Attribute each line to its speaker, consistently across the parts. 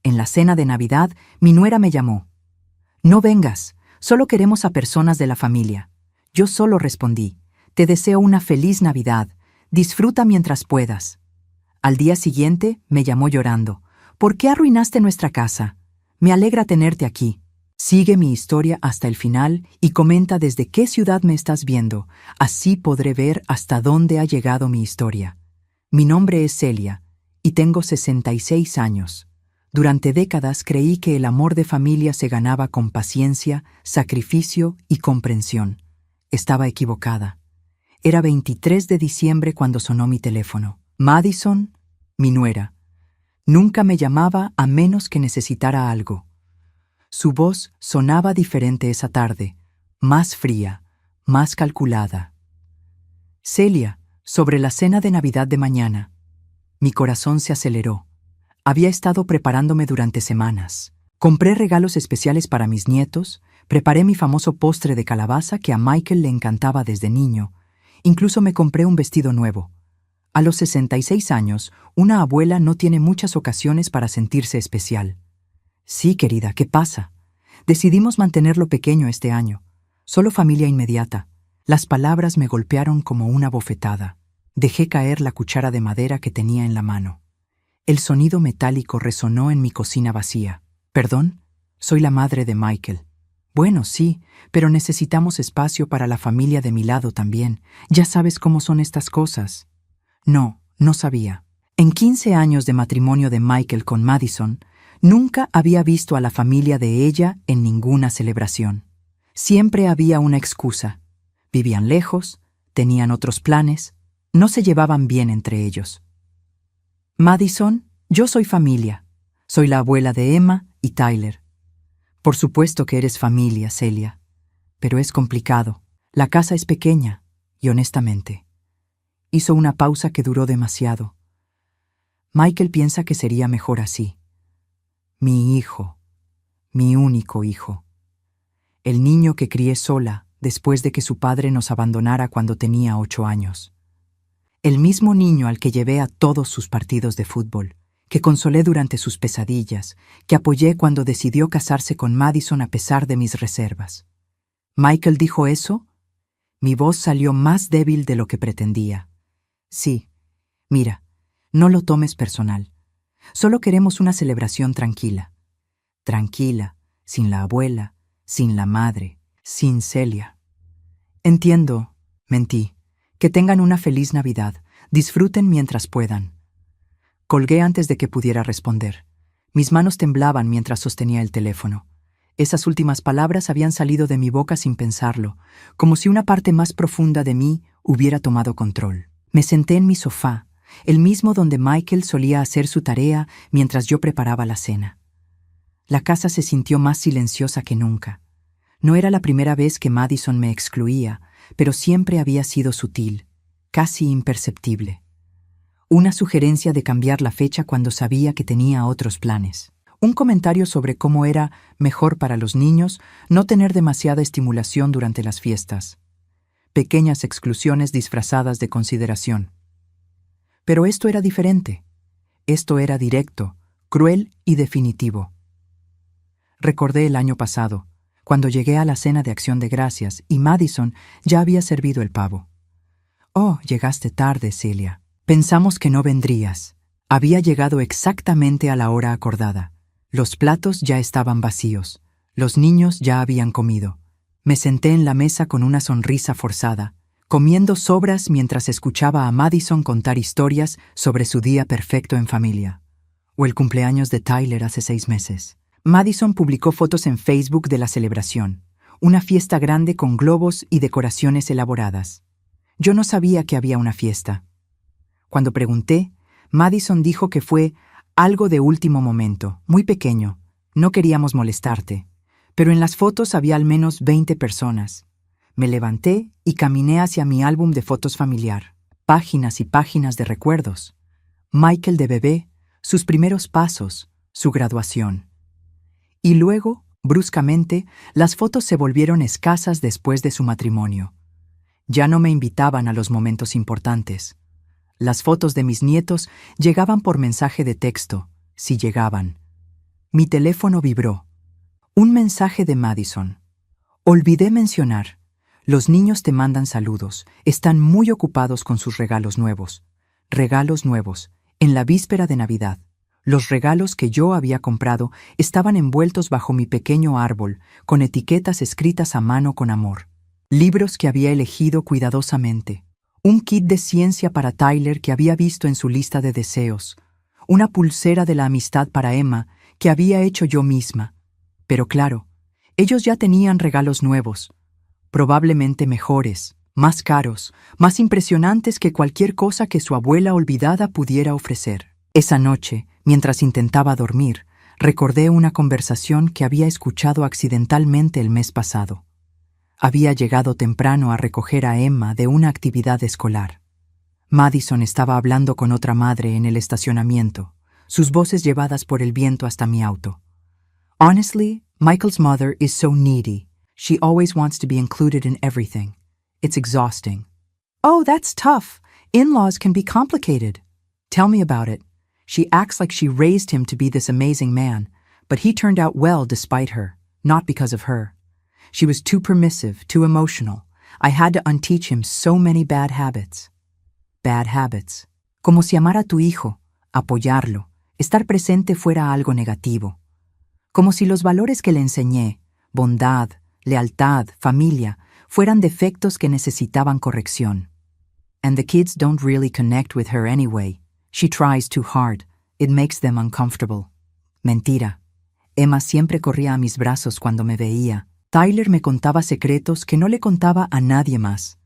Speaker 1: En la cena de Navidad, mi nuera me llamó. No vengas, solo queremos a personas de la familia. Yo solo respondí, te deseo una feliz Navidad, disfruta mientras puedas. Al día siguiente me llamó llorando. ¿Por qué arruinaste nuestra casa? Me alegra tenerte aquí. Sigue mi historia hasta el final y comenta desde qué ciudad me estás viendo. Así podré ver hasta dónde ha llegado mi historia. Mi nombre es Celia y tengo 66 años. Durante décadas creí que el amor de familia se ganaba con paciencia, sacrificio y comprensión. Estaba equivocada. Era 23 de diciembre cuando sonó mi teléfono. Madison, mi nuera. Nunca me llamaba a menos que necesitara algo. Su voz sonaba diferente esa tarde, más fría, más calculada. Celia, sobre la cena de Navidad de mañana. Mi corazón se aceleró. Había estado preparándome durante semanas. Compré regalos especiales para mis nietos, preparé mi famoso postre de calabaza que a Michael le encantaba desde niño. Incluso me compré un vestido nuevo. A los 66 años, una abuela no tiene muchas ocasiones para sentirse especial. Sí, querida, ¿qué pasa? Decidimos mantenerlo pequeño este año. Solo familia inmediata. Las palabras me golpearon como una bofetada. Dejé caer la cuchara de madera que tenía en la mano. El sonido metálico resonó en mi cocina vacía. ¿Perdón? Soy la madre de Michael. Bueno, sí, pero necesitamos espacio para la familia de mi lado también. Ya sabes cómo son estas cosas. No, no sabía. En 15 años de matrimonio de Michael con Madison, nunca había visto a la familia de ella en ninguna celebración. Siempre había una excusa. Vivían lejos, tenían otros planes, no se llevaban bien entre ellos. Madison, yo soy familia. Soy la abuela de Emma y Tyler. Por supuesto que eres familia, Celia. Pero es complicado. La casa es pequeña, y honestamente. Hizo una pausa que duró demasiado. Michael piensa que sería mejor así. Mi hijo. Mi único hijo. El niño que crié sola después de que su padre nos abandonara cuando tenía 8 años. El mismo niño al que llevé a todos sus partidos de fútbol, que consolé durante sus pesadillas, que apoyé cuando decidió casarse con Madison a pesar de mis reservas. ¿Michael dijo eso? Mi voz salió más débil de lo que pretendía. Sí, mira, no lo tomes personal. Solo queremos una celebración tranquila. Tranquila, sin la abuela, sin la madre, sin Celia. Entiendo, mentí. Que tengan una feliz Navidad. Disfruten mientras puedan. Colgué antes de que pudiera responder. Mis manos temblaban mientras sostenía el teléfono. Esas últimas palabras habían salido de mi boca sin pensarlo, como si una parte más profunda de mí hubiera tomado control. Me senté en mi sofá, el mismo donde Michael solía hacer su tarea mientras yo preparaba la cena. La casa se sintió más silenciosa que nunca. No era la primera vez que Madison me excluía, pero siempre había sido sutil, casi imperceptible. Una sugerencia de cambiar la fecha cuando sabía que tenía otros planes. Un comentario sobre cómo era mejor para los niños no tener demasiada estimulación durante las fiestas. Pequeñas exclusiones disfrazadas de consideración. Pero esto era diferente. Esto era directo, cruel y definitivo. Recordé el año pasado, cuando llegué a la cena de Acción de Gracias y Madison ya había servido el pavo. Oh, llegaste tarde, Celia. Pensamos que no vendrías. Había llegado exactamente a la hora acordada. Los platos ya estaban vacíos. Los niños ya habían comido. Me senté en la mesa con una sonrisa forzada, comiendo sobras mientras escuchaba a Madison contar historias sobre su día perfecto en familia. O el cumpleaños de Tyler hace 6 meses. Madison publicó fotos en Facebook de la celebración, una fiesta grande con globos y decoraciones elaboradas. Yo no sabía que había una fiesta. Cuando pregunté, Madison dijo que fue algo de último momento, muy pequeño. No queríamos molestarte, pero en las fotos había al menos 20 personas. Me levanté y caminé hacia mi álbum de fotos familiar, páginas y páginas de recuerdos. Michael de bebé, sus primeros pasos, su graduación. Y luego, bruscamente, las fotos se volvieron escasas después de su matrimonio. Ya no me invitaban a los momentos importantes. Las fotos de mis nietos llegaban por mensaje de texto, si llegaban. Mi teléfono vibró. Un mensaje de Madison. Olvidé mencionar. Los niños te mandan saludos. Están muy ocupados con sus regalos nuevos. Regalos nuevos. En la víspera de Navidad. Los regalos que yo había comprado estaban envueltos bajo mi pequeño árbol, con etiquetas escritas a mano con amor. Libros que había elegido cuidadosamente. Un kit de ciencia para Tyler que había visto en su lista de deseos. Una pulsera de la amistad para Emma que había hecho yo misma. Pero claro, ellos ya tenían regalos nuevos. Probablemente mejores, más caros, más impresionantes que cualquier cosa que su abuela olvidada pudiera ofrecer. Esa noche, mientras intentaba dormir, recordé una conversación que había escuchado accidentalmente el mes pasado. Había llegado temprano a recoger a Emma de una actividad escolar. Madison estaba hablando con otra madre en el estacionamiento, sus voces llevadas por el viento hasta mi auto. Honestly, Michael's mother is so needy. She always wants to be included in everything. It's exhausting. Oh, that's tough. In-laws can be complicated. Tell me about it. She acts like she raised him to be this amazing man, but he turned out well despite her, not because of her. She was too permissive, too emotional. I had to unteach him so many bad habits. Bad habits. Como si amar a tu hijo, apoyarlo, estar presente fuera algo negativo. Como si los valores que le enseñé, bondad, lealtad, familia, fueran defectos que necesitaban corrección. And the kids don't really connect with her anyway. She tries too hard. It makes them uncomfortable. Mentira. Emma siempre corría a mis brazos cuando me veía. Tyler me contaba secretos que no le contaba a nadie más.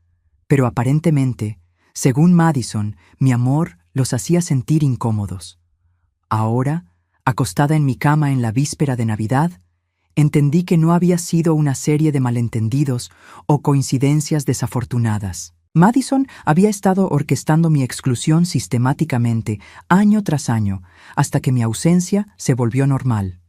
Speaker 1: Pero aparentemente, según Madison, mi amor los hacía sentir incómodos. Ahora, acostada en mi cama en la víspera de Navidad, entendí que no había sido una serie de malentendidos o coincidencias desafortunadas. Madison había estado orquestando mi exclusión sistemáticamente, año tras año, hasta que mi ausencia se volvió normal.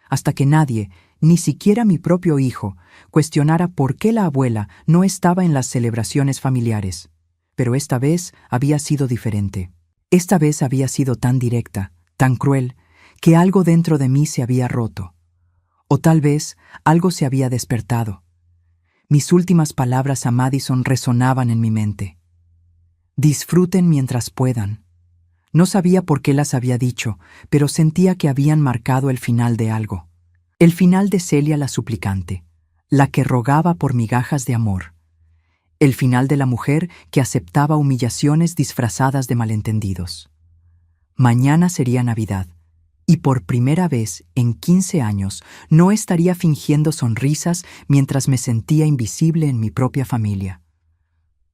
Speaker 1: Hasta que nadie, ni siquiera mi propio hijo, cuestionara por qué la abuela no estaba en las celebraciones familiares. Pero esta vez había sido diferente. Esta vez había sido tan directa, tan cruel, que algo dentro de mí se había roto. O tal vez algo se había despertado. Mis últimas palabras a Madison resonaban en mi mente. Disfruten mientras puedan. No sabía por qué las había dicho, pero sentía que habían marcado el final de algo. El final de Celia la suplicante, la que rogaba por migajas de amor. El final de la mujer que aceptaba humillaciones disfrazadas de malentendidos. Mañana sería Navidad. Y por primera vez en 15 años no estaría fingiendo sonrisas mientras me sentía invisible en mi propia familia.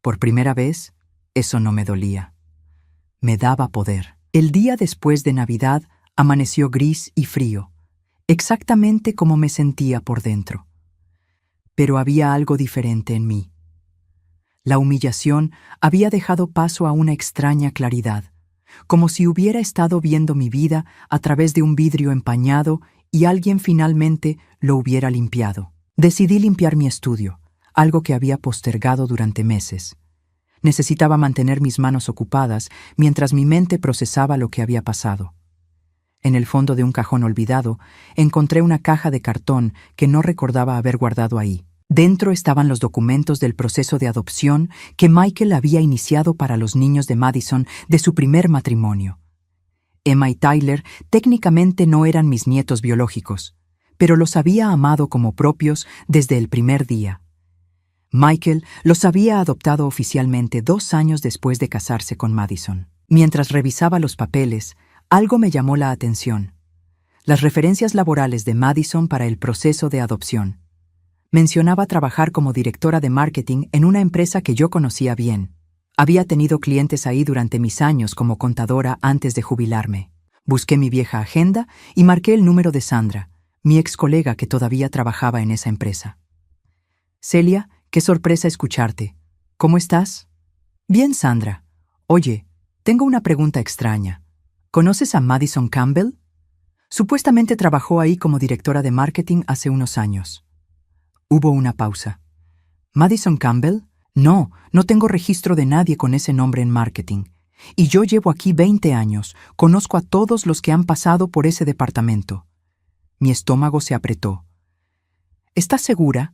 Speaker 1: Por primera vez, eso no me dolía. Me daba poder. El día después de Navidad amaneció gris y frío, exactamente como me sentía por dentro. Pero había algo diferente en mí. La humillación había dejado paso a una extraña claridad, como si hubiera estado viendo mi vida a través de un vidrio empañado y alguien finalmente lo hubiera limpiado. Decidí limpiar mi estudio, algo que había postergado durante meses. Necesitaba mantener mis manos ocupadas mientras mi mente procesaba lo que había pasado. En el fondo de un cajón olvidado, encontré una caja de cartón que no recordaba haber guardado ahí. Dentro estaban los documentos del proceso de adopción que Michael había iniciado para los niños de Madison de su primer matrimonio. Emma y Tyler técnicamente no eran mis nietos biológicos, pero los había amado como propios desde el primer día. Michael los había adoptado oficialmente 2 años después de casarse con Madison. Mientras revisaba los papeles, algo me llamó la atención. Las referencias laborales de Madison para el proceso de adopción. Mencionaba trabajar como directora de marketing en una empresa que yo conocía bien. Había tenido clientes ahí durante mis años como contadora antes de jubilarme. Busqué mi vieja agenda y marqué el número de Sandra, mi ex colega que todavía trabajaba en esa empresa. Celia, qué sorpresa escucharte. ¿Cómo estás? Bien, Sandra. Oye, tengo una pregunta extraña. ¿Conoces a Madison Campbell? Supuestamente trabajó ahí como directora de marketing hace unos años. Hubo una pausa. ¿Madison Campbell? No, no tengo registro de nadie con ese nombre en marketing. Y yo llevo aquí 20 años, conozco a todos los que han pasado por ese departamento. Mi estómago se apretó. ¿Estás segura?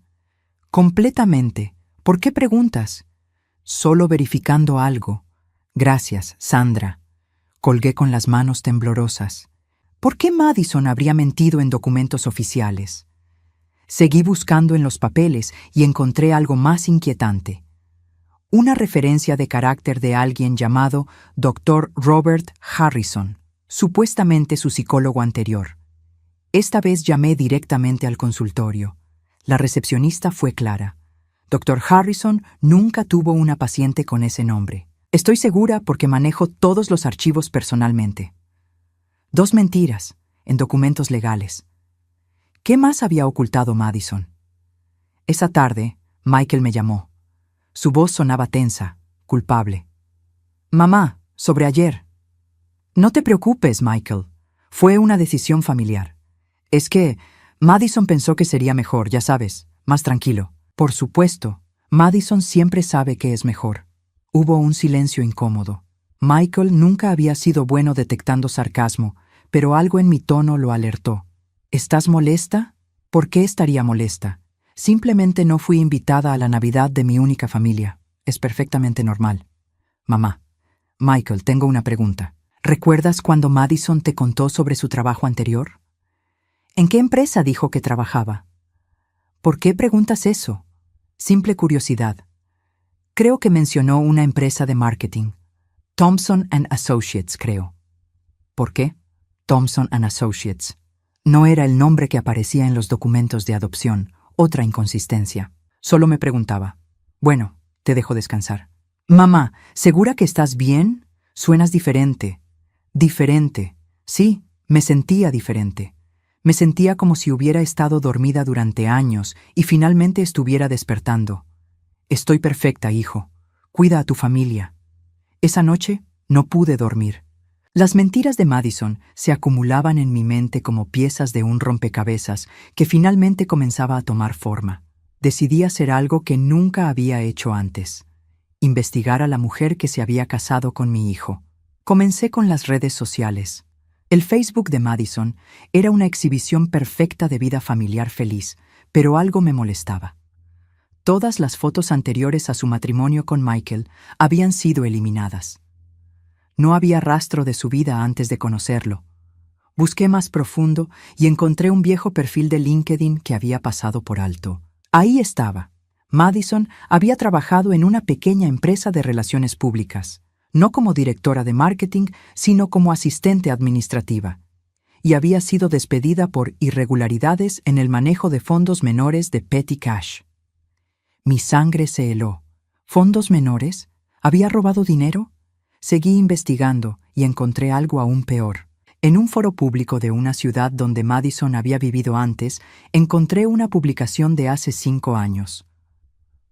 Speaker 1: Completamente. ¿Por qué preguntas? Solo verificando algo. Gracias, Sandra. Colgué con las manos temblorosas. ¿Por qué Madison habría mentido en documentos oficiales? Seguí buscando en los papeles y encontré algo más inquietante. Una referencia de carácter de alguien llamado Dr. Robert Harrison, supuestamente su psicólogo anterior. Esta vez llamé directamente al consultorio. La recepcionista fue clara. Dr. Harrison nunca tuvo una paciente con ese nombre. Estoy segura porque manejo todos los archivos personalmente. 2 mentiras, en documentos legales. ¿Qué más había ocultado Madison? Esa tarde, Michael me llamó. Su voz sonaba tensa, culpable. Mamá, sobre ayer. No te preocupes, Michael. Fue una decisión familiar. Es que Madison pensó que sería mejor, ya sabes, más tranquilo. Por supuesto, Madison siempre sabe que es mejor. Hubo un silencio incómodo. Michael nunca había sido bueno detectando sarcasmo, pero algo en mi tono lo alertó. ¿Estás molesta? ¿Por qué estaría molesta? Simplemente no fui invitada a la Navidad de mi única familia. Es perfectamente normal. Mamá, Michael, tengo una pregunta. ¿Recuerdas cuando Madison te contó sobre su trabajo anterior? ¿En qué empresa dijo que trabajaba? ¿Por qué preguntas eso? Simple curiosidad. Creo que mencionó una empresa de marketing. Thompson & Associates, creo. ¿Por qué? Thompson & Associates. No era el nombre que aparecía en los documentos de adopción. Otra inconsistencia. Solo me preguntaba. Bueno, te dejo descansar. Mamá, ¿segura que estás bien? Suenas diferente. Diferente. Sí, me sentía diferente. Me sentía como si hubiera estado dormida durante años y finalmente estuviera despertando. Estoy perfecta, hijo. Cuida a tu familia. Esa noche no pude dormir. Las mentiras de Madison se acumulaban en mi mente como piezas de un rompecabezas que finalmente comenzaba a tomar forma. Decidí hacer algo que nunca había hecho antes: investigar a la mujer que se había casado con mi hijo. Comencé con las redes sociales. El Facebook de Madison era una exhibición perfecta de vida familiar feliz, pero algo me molestaba. Todas las fotos anteriores a su matrimonio con Michael habían sido eliminadas. No había rastro de su vida antes de conocerlo. Busqué más profundo y encontré un viejo perfil de LinkedIn que había pasado por alto. Ahí estaba. Madison había trabajado en una pequeña empresa de relaciones públicas, no como directora de marketing, sino como asistente administrativa, y había sido despedida por irregularidades en el manejo de fondos menores de Petty Cash. Mi sangre se heló. ¿Fondos menores? ¿Había robado dinero? Seguí investigando y encontré algo aún peor. En un foro público de una ciudad donde Madison había vivido antes, encontré una publicación de hace 5 años.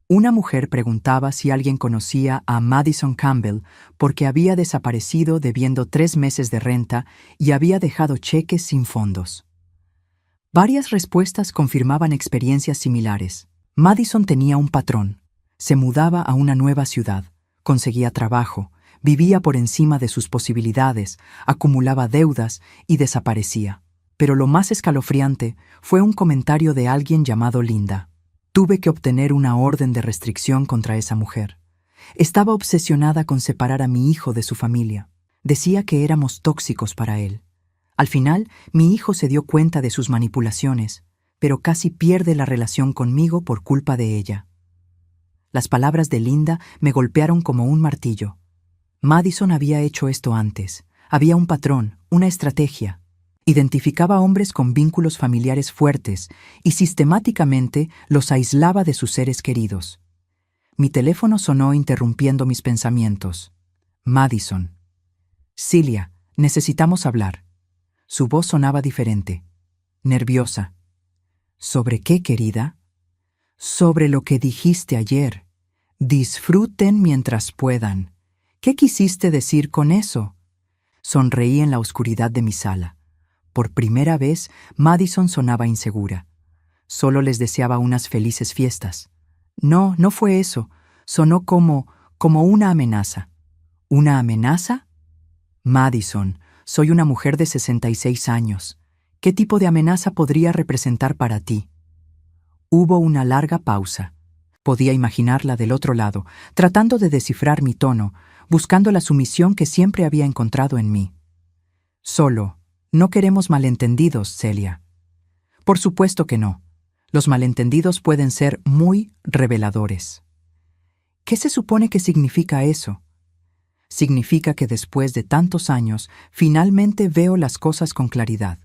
Speaker 1: Una mujer preguntaba si alguien conocía a Madison Campbell porque había desaparecido debiendo 3 meses de renta y había dejado cheques sin fondos. Varias respuestas confirmaban experiencias similares. Madison tenía un patrón. Se mudaba a una nueva ciudad, conseguía trabajo, vivía por encima de sus posibilidades, acumulaba deudas y desaparecía. Pero lo más escalofriante fue un comentario de alguien llamado Linda. Tuve que obtener una orden de restricción contra esa mujer. Estaba obsesionada con separar a mi hijo de su familia. Decía que éramos tóxicos para él. Al final, mi hijo se dio cuenta de sus manipulaciones, pero casi pierde la relación conmigo por culpa de ella. Las palabras de Linda me golpearon como un martillo. Madison había hecho esto antes. Había un patrón, una estrategia. Identificaba hombres con vínculos familiares fuertes y sistemáticamente los aislaba de sus seres queridos. Mi teléfono sonó interrumpiendo mis pensamientos. Madison. Cilia, necesitamos hablar. Su voz sonaba diferente, nerviosa. ¿Sobre qué, querida? Sobre lo que dijiste ayer. Disfruten mientras puedan. ¿Qué quisiste decir con eso? Sonreí en la oscuridad de mi sala. Por primera vez, Madison sonaba insegura. Solo les deseaba unas felices fiestas. No, no fue eso. Sonó como una amenaza. ¿Una amenaza? Madison, soy una mujer de 66 años. ¿Qué tipo de amenaza podría representar para ti? Hubo una larga pausa. Podía imaginarla del otro lado, tratando de descifrar mi tono, buscando la sumisión que siempre había encontrado en mí. Solo, no queremos malentendidos, Celia. Por supuesto que no. Los malentendidos pueden ser muy reveladores. ¿Qué se supone que significa eso? Significa que después de tantos años, finalmente veo las cosas con claridad.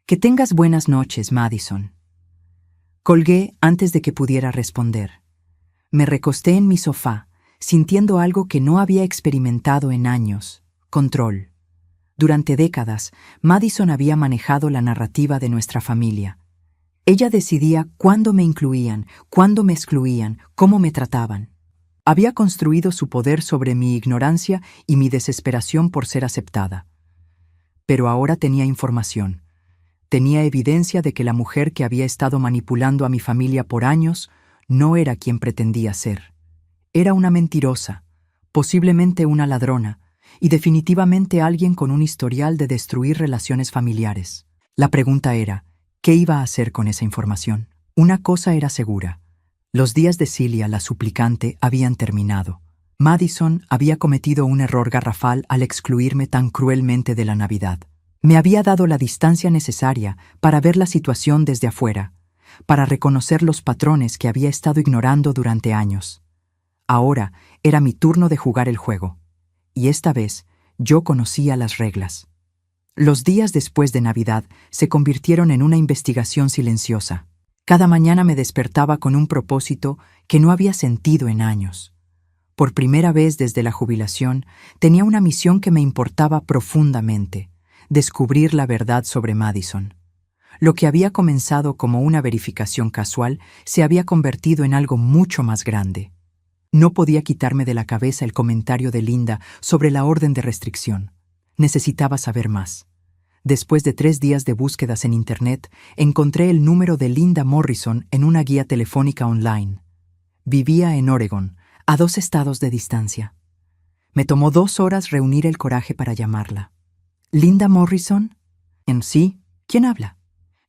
Speaker 1: Que tengas buenas noches, Madison. Colgué antes de que pudiera responder. Me recosté en mi sofá, sintiendo algo que no había experimentado en años: control. Durante décadas, Madison había manejado la narrativa de nuestra familia. Ella decidía cuándo me incluían, cuándo me excluían, cómo me trataban. Había construido su poder sobre mi ignorancia y mi desesperación por ser aceptada. Pero ahora tenía información. Tenía evidencia de que la mujer que había estado manipulando a mi familia por años no era quien pretendía ser. Era una mentirosa, posiblemente una ladrona, y definitivamente alguien con un historial de destruir relaciones familiares. La pregunta era, ¿qué iba a hacer con esa información? Una cosa era segura. Los días de Celia, la suplicante, habían terminado. Madison había cometido un error garrafal al excluirme tan cruelmente de la Navidad. Me había dado la distancia necesaria para ver la situación desde afuera, para reconocer los patrones que había estado ignorando durante años. Ahora era mi turno de jugar el juego, y esta vez yo conocía las reglas. Los días después de Navidad se convirtieron en una investigación silenciosa. Cada mañana me despertaba con un propósito que no había sentido en años. Por primera vez desde la jubilación, tenía una misión que me importaba profundamente: descubrir la verdad sobre Madison. Lo que había comenzado como una verificación casual se había convertido en algo mucho más grande. No podía quitarme de la cabeza el comentario de Linda sobre la orden de restricción. Necesitaba saber más. Después de 3 días de búsquedas en Internet, encontré el número de Linda Morrison en una guía telefónica online. Vivía en Oregon, a 2 estados de distancia. Me tomó 2 horas reunir el coraje para llamarla. ¿Linda Morrison? En sí, ¿quién habla?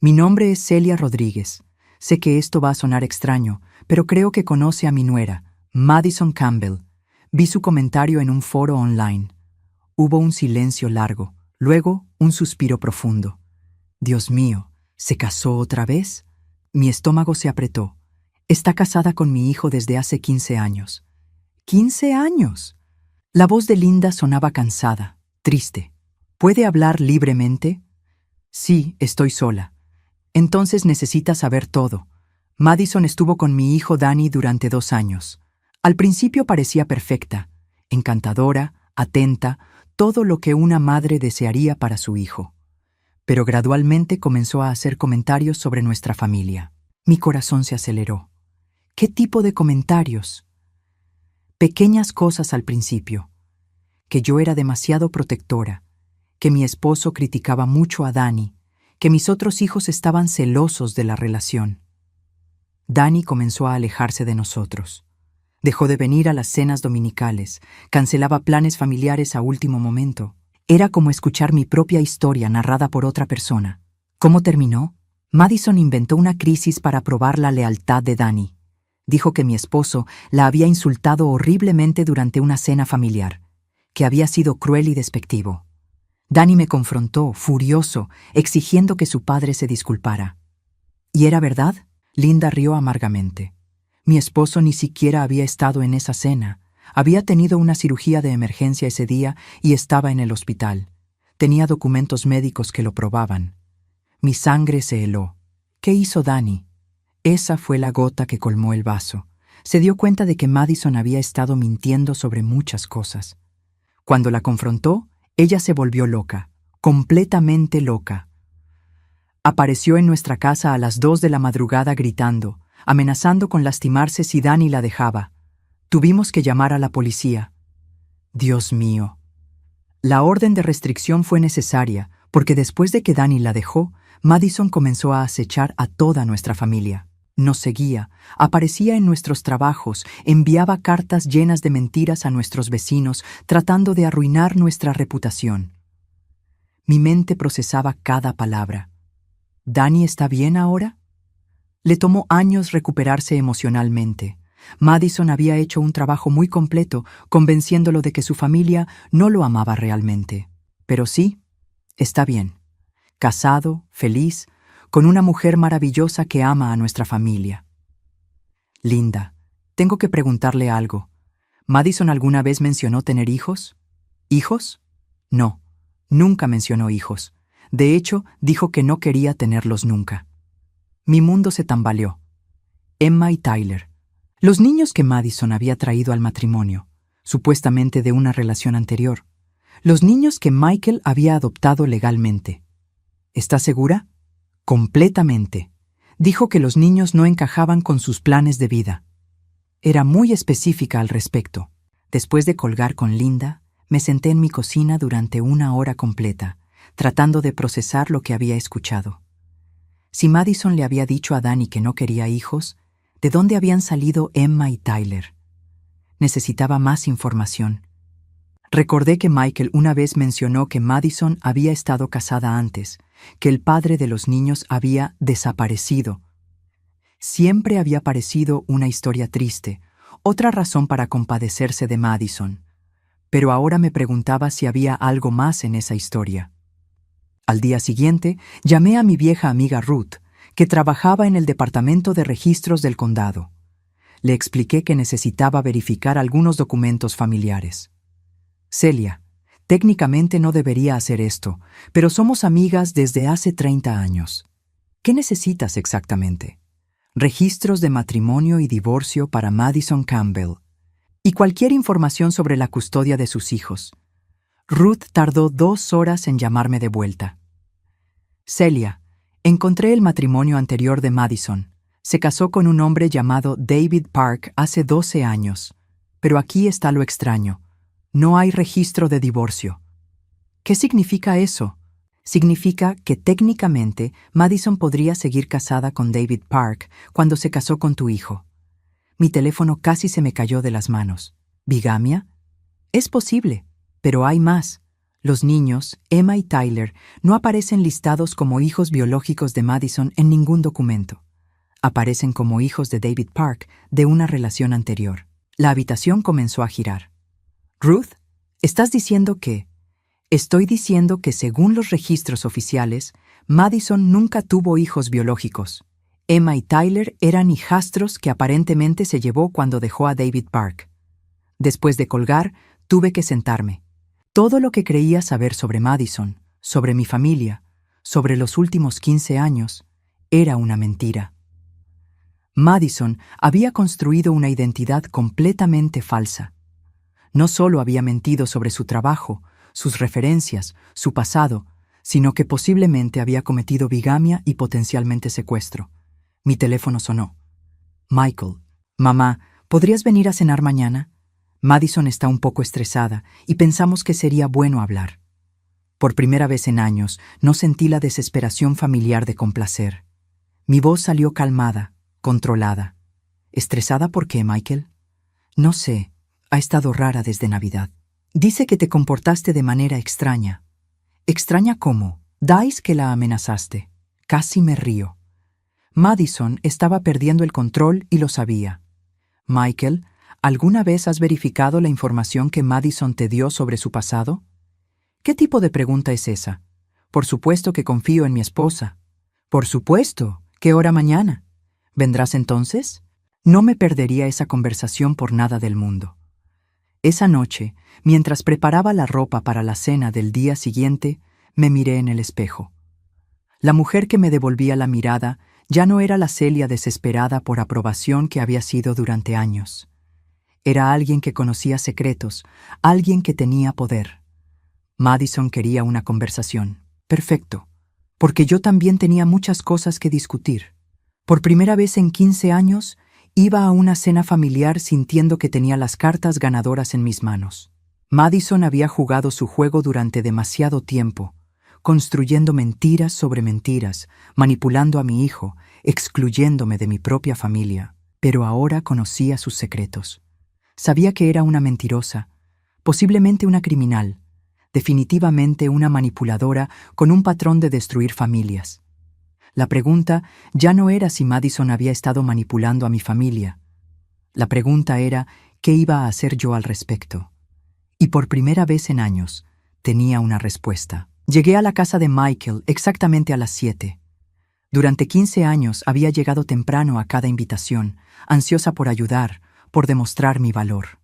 Speaker 1: Mi nombre es Celia Rodríguez. Sé que esto va a sonar extraño, pero creo que conoce a mi nuera, Madison Campbell. Vi su comentario en un foro online. Hubo un silencio largo, luego un suspiro profundo. Dios mío, ¿se casó otra vez? Mi estómago se apretó. Está casada con mi hijo desde hace 15 años. ¡15 años! La voz de Linda sonaba cansada, triste. ¿Puede hablar libremente? Sí, estoy sola. Entonces necesita saber todo. Madison estuvo con mi hijo Danny durante 2 años. Al principio parecía perfecta, encantadora, atenta, todo lo que una madre desearía para su hijo. Pero gradualmente comenzó a hacer comentarios sobre nuestra familia. Mi corazón se aceleró. ¿Qué tipo de comentarios? Pequeñas cosas al principio. Que yo era demasiado protectora, que mi esposo criticaba mucho a Danny, que mis otros hijos estaban celosos de la relación. Danny comenzó a alejarse de nosotros. Dejó de venir a las cenas dominicales, cancelaba planes familiares a último momento. Era como escuchar mi propia historia narrada por otra persona. ¿Cómo terminó? Madison inventó una crisis para probar la lealtad de Danny. Dijo que mi esposo la había insultado horriblemente durante una cena familiar, que había sido cruel y despectivo. Danny me confrontó, furioso, exigiendo que su padre se disculpara. ¿Y era verdad? Linda rió amargamente. Mi esposo ni siquiera había estado en esa cena. Había tenido una cirugía de emergencia ese día y estaba en el hospital. Tenía documentos médicos que lo probaban. Mi sangre se heló. ¿Qué hizo Danny? Esa fue la gota que colmó el vaso. Se dio cuenta de que Madison había estado mintiendo sobre muchas cosas. Cuando la confrontó, ella se volvió loca, completamente loca. Apareció en nuestra casa a las 2 de la madrugada gritando, amenazando con lastimarse si Danny la dejaba. Tuvimos que llamar a la policía. Dios mío. La orden de restricción fue necesaria, porque después de que Danny la dejó, Madison comenzó a acechar a toda nuestra familia. Nos seguía, aparecía en nuestros trabajos, enviaba cartas llenas de mentiras a nuestros vecinos, tratando de arruinar nuestra reputación. Mi mente procesaba cada palabra. ¿Danny está bien ahora? Le tomó años recuperarse emocionalmente. Madison había hecho un trabajo muy completo, convenciéndolo de que su familia no lo amaba realmente. Pero sí, está bien. Casado, feliz, con una mujer maravillosa que ama a nuestra familia. Linda, tengo que preguntarle algo. ¿Madison alguna vez mencionó tener hijos? ¿Hijos? No, nunca mencionó hijos. De hecho, dijo que no quería tenerlos nunca. Mi mundo se tambaleó. Emma y Tyler. Los niños que Madison había traído al matrimonio, supuestamente de una relación anterior. Los niños que Michael había adoptado legalmente. ¿Está segura? Completamente. Dijo que los niños no encajaban con sus planes de vida. Era muy específica al respecto. Después de colgar con Linda, me senté en mi cocina durante 1 hora completa, tratando de procesar lo que había escuchado. Si Madison le había dicho a Danny que no quería hijos, ¿de dónde habían salido Emma y Tyler? Necesitaba más información. Recordé que Michael una vez mencionó que Madison había estado casada antes, que el padre de los niños había desaparecido. Siempre había parecido una historia triste, otra razón para compadecerse de Madison. Pero ahora me preguntaba si había algo más en esa historia. Al día siguiente, llamé a mi vieja amiga Ruth, que trabajaba en el departamento de registros del condado. Le expliqué que necesitaba verificar algunos documentos familiares. Celia, técnicamente no debería hacer esto, pero somos amigas desde hace 30 años. ¿Qué necesitas exactamente? Registros de matrimonio y divorcio para Madison Campbell. Y cualquier información sobre la custodia de sus hijos. Ruth tardó 2 horas en llamarme de vuelta. Celia, encontré el matrimonio anterior de Madison. Se casó con un hombre llamado David Park hace 12 años. Pero aquí está lo extraño. No hay registro de divorcio. ¿Qué significa eso? Significa que técnicamente Madison podría seguir casada con David Park cuando se casó con tu hijo. Mi teléfono casi se me cayó de las manos. ¿Bigamia? Es posible, pero hay más. Los niños, Emma y Tyler, no aparecen listados como hijos biológicos de Madison en ningún documento. Aparecen como hijos de David Park de una relación anterior. La habitación comenzó a girar. Ruth, ¿estás diciendo que? Estoy diciendo que según los registros oficiales, Madison nunca tuvo hijos biológicos. Emma y Tyler eran hijastros que aparentemente se llevó cuando dejó a David Park. Después de colgar, tuve que sentarme. Todo lo que creía saber sobre Madison, sobre mi familia, sobre los últimos 15 años, era una mentira. Madison había construido una identidad completamente falsa. No solo había mentido sobre su trabajo, sus referencias, su pasado, sino que posiblemente había cometido bigamia y potencialmente secuestro. Mi teléfono sonó. Michael, mamá, ¿podrías venir a cenar mañana? Madison está un poco estresada y pensamos que sería bueno hablar. Por primera vez en años, no sentí la desesperación familiar de complacer. Mi voz salió calmada, controlada. ¿Estresada por qué, Michael? No sé. Ha estado rara desde Navidad. Dice que te comportaste de manera extraña. ¿Extraña cómo? Dais que la amenazaste. Casi me río. Madison estaba perdiendo el control y lo sabía. Michael, ¿alguna vez has verificado la información que Madison te dio sobre su pasado? ¿Qué tipo de pregunta es esa? Por supuesto que confío en mi esposa. Por supuesto. ¿Qué hora mañana? ¿Vendrás entonces? No me perdería esa conversación por nada del mundo. Esa noche, mientras preparaba la ropa para la cena del día siguiente, me miré en el espejo. La mujer que me devolvía la mirada ya no era la Celia desesperada por aprobación que había sido durante años. Era alguien que conocía secretos, alguien que tenía poder. Madison quería una conversación. Perfecto, porque yo también tenía muchas cosas que discutir. Por primera vez en 15 años, iba a una cena familiar sintiendo que tenía las cartas ganadoras en mis manos. Madison había jugado su juego durante demasiado tiempo, construyendo mentiras sobre mentiras, manipulando a mi hijo, excluyéndome de mi propia familia. Pero ahora conocía sus secretos. Sabía que era una mentirosa, posiblemente una criminal, definitivamente una manipuladora con un patrón de destruir familias. La pregunta ya no era si Madison había estado manipulando a mi familia. La pregunta era qué iba a hacer yo al respecto. Y por primera vez en años, tenía una respuesta. Llegué a la casa de Michael exactamente a las 7. Durante 15 años había llegado temprano a cada invitación, ansiosa por ayudar, por demostrar mi valor.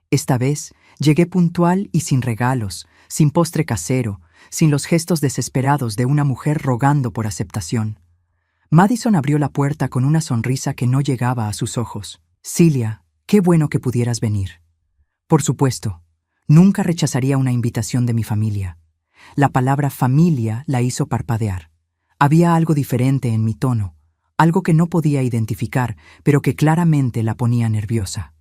Speaker 1: Esta vez llegué puntual y sin regalos, sin postre casero, sin los gestos desesperados de una mujer rogando por aceptación. Madison abrió la puerta con una sonrisa que no llegaba a sus ojos. Celia, qué bueno que pudieras venir. Por supuesto, nunca rechazaría una invitación de mi familia. La palabra familia la hizo parpadear. Había algo diferente en mi tono, algo que no podía identificar, pero que claramente la ponía nerviosa.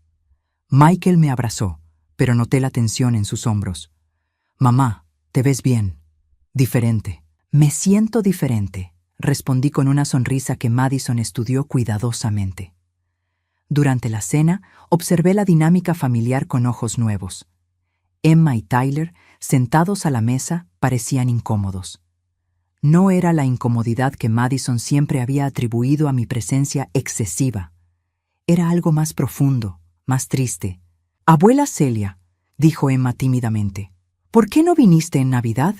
Speaker 1: Michael me abrazó, pero noté la tensión en sus hombros. Mamá, te ves bien. Diferente. Me siento diferente, respondí con una sonrisa que Madison estudió cuidadosamente. Durante la cena, observé la dinámica familiar con ojos nuevos. Emma y Tyler, sentados a la mesa, parecían incómodos. No era la incomodidad que Madison siempre había atribuido a mi presencia excesiva. Era algo más profundo, más triste. «Abuela Celia», dijo Emma tímidamente, «¿por qué no viniste en Navidad?»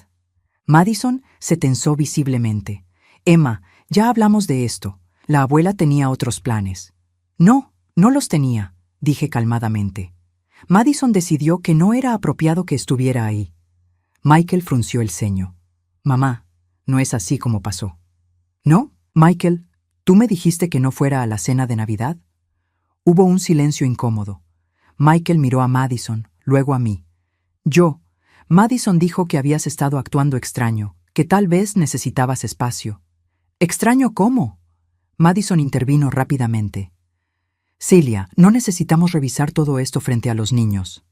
Speaker 1: Madison se tensó visiblemente. «Emma, ya hablamos de esto. La abuela tenía otros planes». «No, no los tenía», dije calmadamente. Madison decidió que no era apropiado que estuviera ahí. Michael frunció el ceño. «Mamá, no es así como pasó». «¿No? Michael, ¿tú me dijiste que no fuera a la cena de Navidad?» Hubo un silencio incómodo. Michael miró a Madison, luego a mí. Madison dijo que habías estado actuando extraño, que tal vez necesitabas espacio». «¿Extraño cómo?» Madison intervino rápidamente. «Celia, no necesitamos revisar todo esto frente a los niños».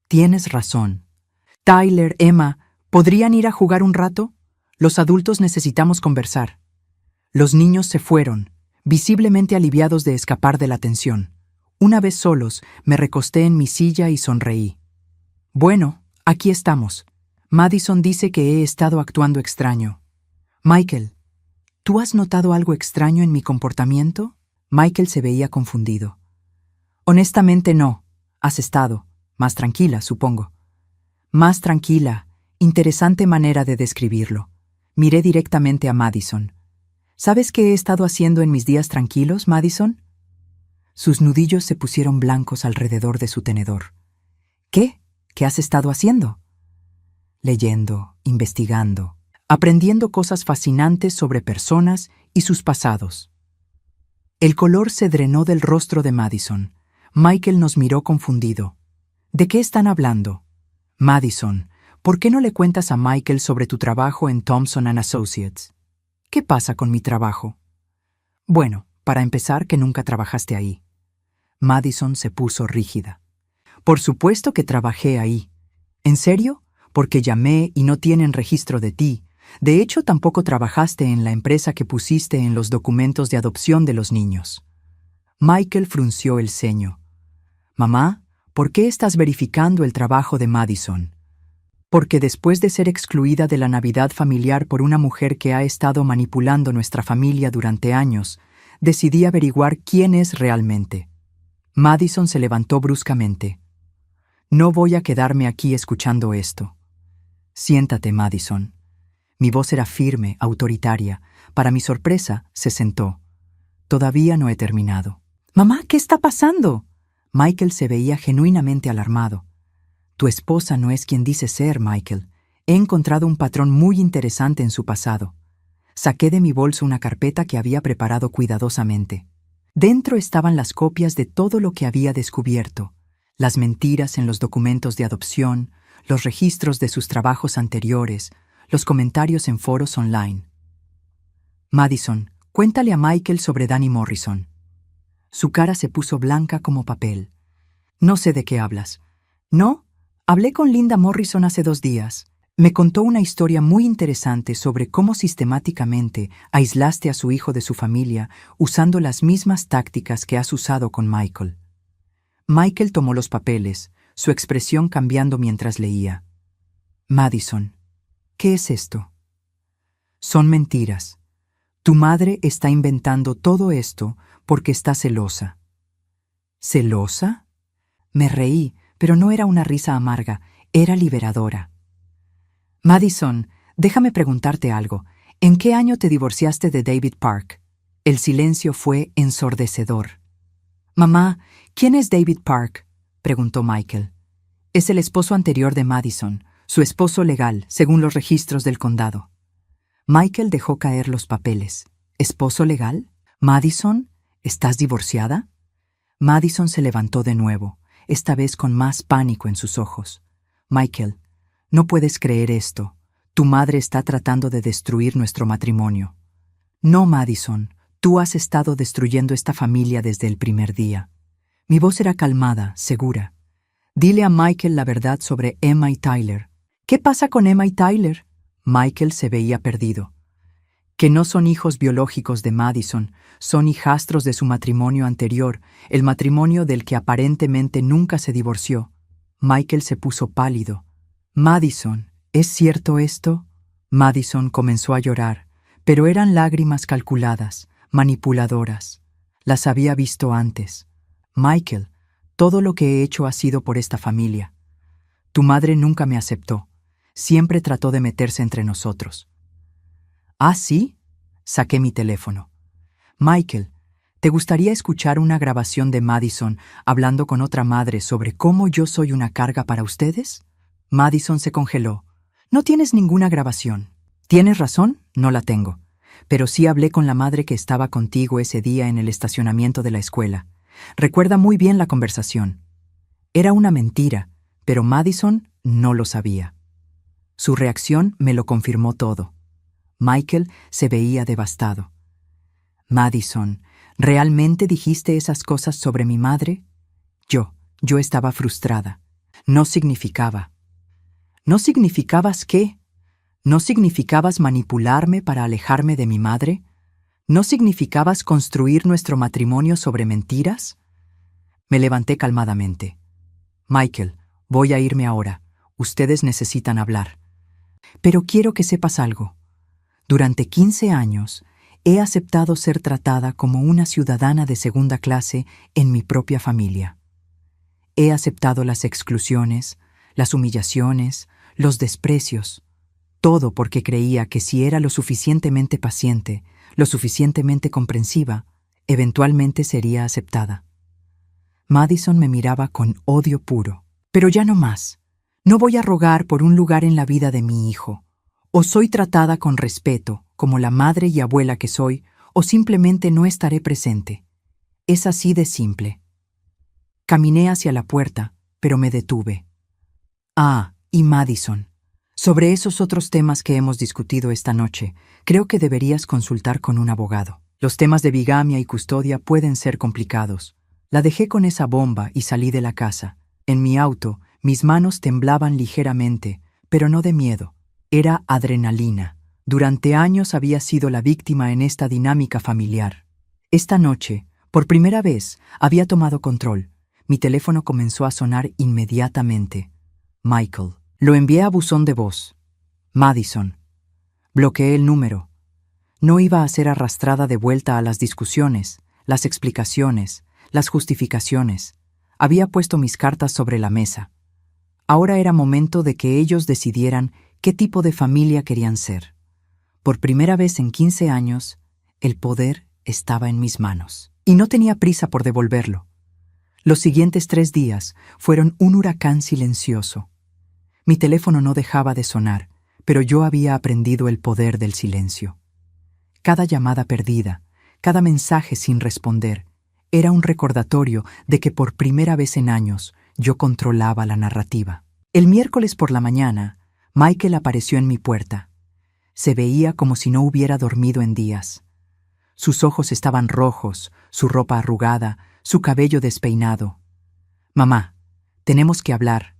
Speaker 1: «Tienes razón. Tyler, Emma, ¿podrían ir a jugar un rato? Los adultos necesitamos conversar». Los niños se fueron, visiblemente aliviados de escapar de la tensión. Una vez solos, me recosté en mi silla y sonreí. «Bueno, aquí estamos. Madison dice que he estado actuando extraño». «Michael, ¿tú has notado algo extraño en mi comportamiento?» Michael se veía confundido. «Honestamente no. Has estado más tranquila, supongo». «Más tranquila. Interesante manera de describirlo». Miré directamente a Madison. «¿Sabes qué he estado haciendo en mis días tranquilos, Madison?» Sus nudillos se pusieron blancos alrededor de su tenedor. «¿Qué? ¿Qué has estado haciendo?» «Leyendo, investigando, aprendiendo cosas fascinantes sobre personas y sus pasados». El color se drenó del rostro de Madison. Michael nos miró confundido. «¿De qué están hablando?» «Madison, ¿por qué no le cuentas a Michael sobre tu trabajo en Thompson & Associates?» «¿Qué pasa con mi trabajo?» «Bueno, para empezar, que nunca trabajaste ahí». Madison se puso rígida. «Por supuesto que trabajé ahí». «¿En serio? Porque llamé y no tienen registro de ti. De hecho, tampoco trabajaste en la empresa que pusiste en los documentos de adopción de los niños». Michael frunció el ceño. «Mamá, ¿por qué estás verificando el trabajo de Madison?» «Porque después de ser excluida de la Navidad familiar por una mujer que ha estado manipulando nuestra familia durante años, decidí averiguar quién es realmente». Madison se levantó bruscamente. «No voy a quedarme aquí escuchando esto». «Siéntate, Madison». Mi voz era firme, autoritaria. Para mi sorpresa, se sentó. «Todavía no he terminado». «Mamá, ¿qué está pasando?» Michael se veía genuinamente alarmado. «Tu esposa no es quien dice ser, Michael. He encontrado un patrón muy interesante en su pasado». Saqué de mi bolso una carpeta que había preparado cuidadosamente. Dentro estaban las copias de todo lo que había descubierto, las mentiras en los documentos de adopción, los registros de sus trabajos anteriores, los comentarios en foros online. «Madison, cuéntale a Michael sobre Danny Morrison». Su cara se puso blanca como papel. «No sé de qué hablas». «¿No? Hablé con Linda Morrison hace 2 días. Me contó una historia muy interesante sobre cómo sistemáticamente aislaste a su hijo de su familia usando las mismas tácticas que has usado con Michael». Michael tomó los papeles, su expresión cambiando mientras leía. «Madison, ¿qué es esto?» «Son mentiras. Tu madre está inventando todo esto porque está celosa. ¿Celosa? Me reí, pero no era una risa amarga, era liberadora. Madison, déjame preguntarte algo. ¿En qué año te divorciaste de David Park? El silencio fue ensordecedor. Mamá, ¿quién es David Park?, preguntó Michael. Es el esposo anterior de Madison, su esposo legal, según los registros del condado. Michael dejó caer los papeles. ¿Esposo legal? Madison, ¿estás divorciada? Madison se levantó de nuevo, esta vez con más pánico en sus ojos. Michael, no puedes creer esto. Tu madre está tratando de destruir nuestro matrimonio. No, Madison, tú has estado destruyendo esta familia desde el primer día. Mi voz era calmada, segura. Dile a Michael la verdad sobre Emma y Tyler. ¿Qué pasa con Emma y Tyler? Michael se veía perdido. Que no son hijos biológicos de Madison, son hijastros de su matrimonio anterior, el matrimonio del que aparentemente nunca se divorció. Michael se puso pálido. Madison, ¿es cierto esto? Madison comenzó a llorar, pero eran lágrimas calculadas, manipuladoras. Las había visto antes. Michael, todo lo que he hecho ha sido por esta familia. Tu madre nunca me aceptó. Siempre trató de meterse entre nosotros. ¿Ah, sí? Saqué mi teléfono. Michael, ¿te gustaría escuchar una grabación de Madison hablando con otra madre sobre cómo yo soy una carga para ustedes? Madison se congeló. No tienes ninguna grabación. ¿Tienes razón? No la tengo. Pero sí hablé con la madre que estaba contigo ese día en el estacionamiento de la escuela. Recuerda muy bien la conversación. Era una mentira, pero Madison no lo sabía. Su reacción me lo confirmó todo. Michael se veía devastado. Madison, ¿realmente dijiste esas cosas sobre mi madre? Yo estaba frustrada. No significaba. ¿No significabas qué? ¿No significabas manipularme para alejarme de mi madre? ¿No significabas construir nuestro matrimonio sobre mentiras? Me levanté calmadamente. Michael, voy a irme ahora. Ustedes necesitan hablar. Pero quiero que sepas algo. Durante 15 años, he aceptado ser tratada como una ciudadana de segunda clase en mi propia familia. He aceptado las exclusiones, las humillaciones, los desprecios, todo porque creía que si era lo suficientemente paciente, lo suficientemente comprensiva, eventualmente sería aceptada. Madison me miraba con odio puro. Pero ya no más. No voy a rogar por un lugar en la vida de mi hijo. O soy tratada con respeto, como la madre y abuela que soy, o simplemente no estaré presente. Es así de simple. Caminé hacia la puerta, pero me detuve. Ah, y Madison. Sobre esos otros temas que hemos discutido esta noche, creo que deberías consultar con un abogado. Los temas de bigamia y custodia pueden ser complicados. La dejé con esa bomba y salí de la casa. En mi auto, mis manos temblaban ligeramente, pero no de miedo. Era adrenalina. Durante años había sido la víctima en esta dinámica familiar. Esta noche, por primera vez, había tomado control. Mi teléfono comenzó a sonar inmediatamente. Michael. Lo envié a buzón de voz. Madison. Bloqueé el número. No iba a ser arrastrada de vuelta a las discusiones, las explicaciones, las justificaciones. Había puesto mis cartas sobre la mesa. Ahora era momento de que ellos decidieran qué tipo de familia querían ser. Por primera vez en 15 años, el poder estaba en mis manos. Y no tenía prisa por devolverlo. Los siguientes 3 días fueron un huracán silencioso. Mi teléfono no dejaba de sonar, pero yo había aprendido el poder del silencio. Cada llamada perdida, cada mensaje sin responder, era un recordatorio de que por primera vez en años yo controlaba la narrativa. El miércoles por la mañana, Michael apareció en mi puerta. Se veía como si no hubiera dormido en días. Sus ojos estaban rojos, su ropa arrugada, su cabello despeinado. «Mamá, tenemos que hablar».